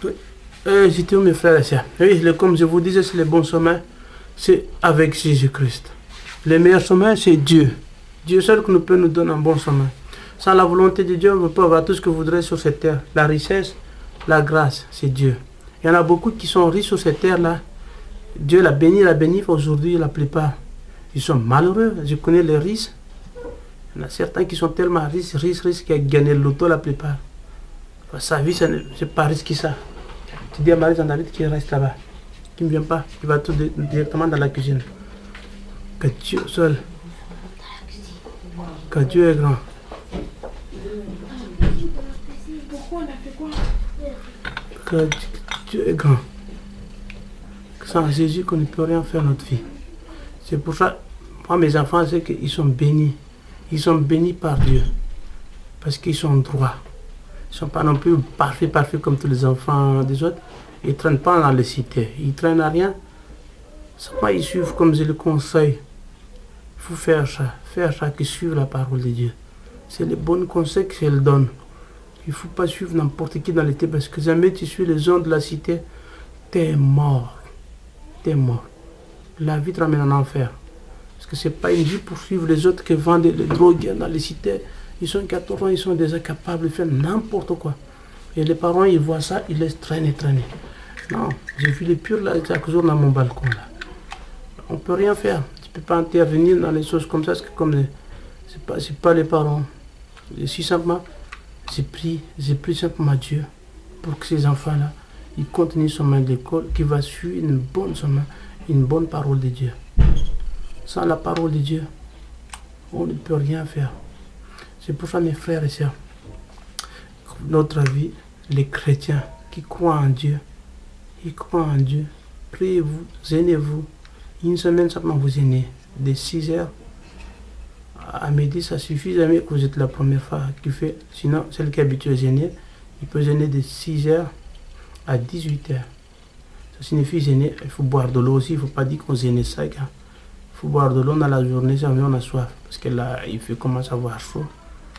Oui. J'étais où mes frères et sœurs? Oui, comme je vous disais, c'est le bon chemin, c'est avec Jésus-Christ. Le meilleur chemin, c'est Dieu. Dieu seul qui nous peut nous donner un bon chemin. Sans la volonté de Dieu, on peut avoir tout ce que vous voudrez sur cette terre. La richesse, la grâce, c'est Dieu. Il y en a beaucoup qui sont riches sur cette terre-là. Dieu l'a béni aujourd'hui, la plupart. Ils sont malheureux. Je connais les riches. Il y en a certains qui sont tellement riches qui ont gagné le loto la plupart. Sa vie, c'est pas risqué ça. Tu dis à Marie Zandalit qui reste là-bas, qui ne vient pas, qui va tout directement dans la cuisine. Que Dieu seul, que Dieu est grand. Que Dieu est grand. Sans Jésus, qu'on ne peut rien faire notre vie. C'est pour ça, moi, mes enfants, c'est qu'ils sont bénis. Ils sont bénis par Dieu. Parce qu'ils sont droits. Ils ne sont pas non plus parfaits comme tous les enfants des autres. Ils ne traînent pas dans les cités. Ils ne traînent à rien. Seulement, ils suivent comme je le conseille. Il faut faire ça, qui suivent la parole de Dieu. C'est les bons conseils que je leur donne. Il ne faut pas suivre n'importe qui dans l'été, parce que jamais tu suis les gens de la cité, tu es mort. Tu es mort. La vie te ramène en enfer. Parce que ce n'est pas une vie pour suivre les autres qui vendent les drogues dans les cités. Ils sont 14 ans, ils sont déjà capables de faire n'importe quoi. Et les parents, ils voient ça, ils laissent traîner. Non, j'ai vu les purs là, chaque jour dans mon balcon là. On ne peut rien faire. Tu ne peux pas intervenir dans les choses comme ça, parce que comme c'est pas les parents. Et si simplement, j'ai pris simplement Dieu pour que ces enfants-là, ils continuent son chemin de l'école, qui va suivre une bonne parole de Dieu. Sans la parole de Dieu, on ne peut rien faire. C'est pour ça, mes frères et sœurs, notre vie, les chrétiens qui croient en Dieu, ils croient en Dieu. Priez-vous, gênez-vous. Une semaine simplement, vous gênez. De 6h à midi, ça suffit. Jamais que vous êtes la première fois qui fait. Sinon, celle qui est habituée à gêner, il peut gêner de 6h à 18h. Ça signifie gêner. Il faut boire de l'eau aussi. Il ne faut pas dire qu'on gêne ça. Il faut boire de l'eau dans la journée, si on a soif. Parce que là, il fait commencer à avoir chaud.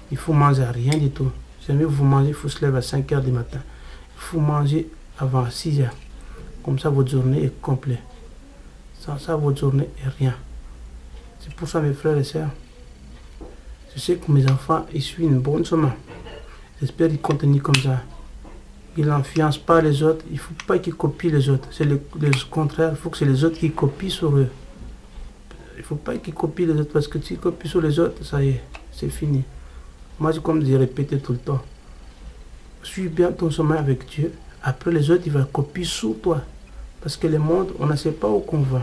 Il faut manger rien du tout. Jamais vous mangez, il faut se lever à 5h du matin. Il faut manger avant 6h. Comme ça, votre journée est complète. Sans ça, votre journée est rien. C'est pour ça, mes frères et sœurs, je sais que mes enfants, ils suivent une bonne chemin. J'espère qu'ils continuent comme ça. Ils n'influencent pas les autres. Il ne faut pas qu'ils copient les autres. C'est le contraire. Il faut que c'est les autres qui copient sur eux. Il ne faut pas qu'ils copient les autres, parce que si tu copies sur les autres, ça y est, c'est fini. Moi, c'est comme je répétais tout le temps. Suis bien ton chemin avec Dieu. Après, les autres, ils vont copier sur toi. Parce que le monde, on ne sait pas où qu'on va.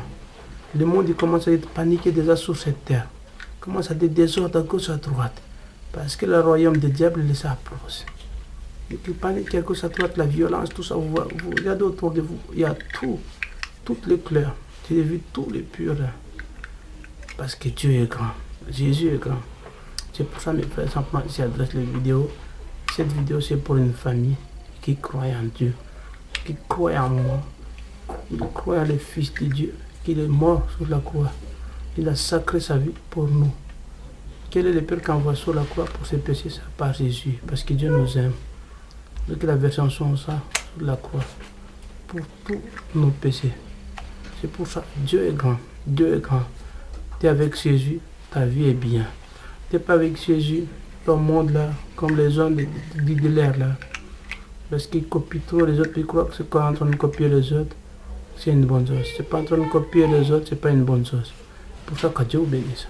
Le monde, il commence à être paniqué déjà sur cette terre. Il commence à être désordre à gauche, à droite. Parce que le royaume des diables, il s'approche. Et puis, panique à gauche, à droite, la violence, tout ça. Vous regardez autour de vous, il y a toutes les couleurs. J'ai vu tous les purs. Parce que Dieu est grand. Jésus est grand. C'est pour ça, mes frères, simplement, j'adresse les vidéos. Cette vidéo, c'est pour une famille qui croit en Dieu, qui croit en moi. Il croit en le Fils de Dieu, qu'il est mort sur la croix. Il a sacré sa vie pour nous. Quel est le Père qui envoie sur la croix pour ses péchés? C'est par Jésus, parce que Dieu nous aime. Donc la version son sang sur la croix pour tous nos péchés. C'est pour ça, Dieu est grand. Dieu est grand. Tu es avec Jésus, ta vie est bien. Tu n'es pas avec Jésus, ton monde là, comme les gens de l'air là. Parce qu'ils copient trop les autres, ils croient que c'est quoi en train de copier les autres, c'est une bonne chose. C'est pas en train de copier les autres, c'est pas une bonne chose. Pour ça que Dieu vous bénisse.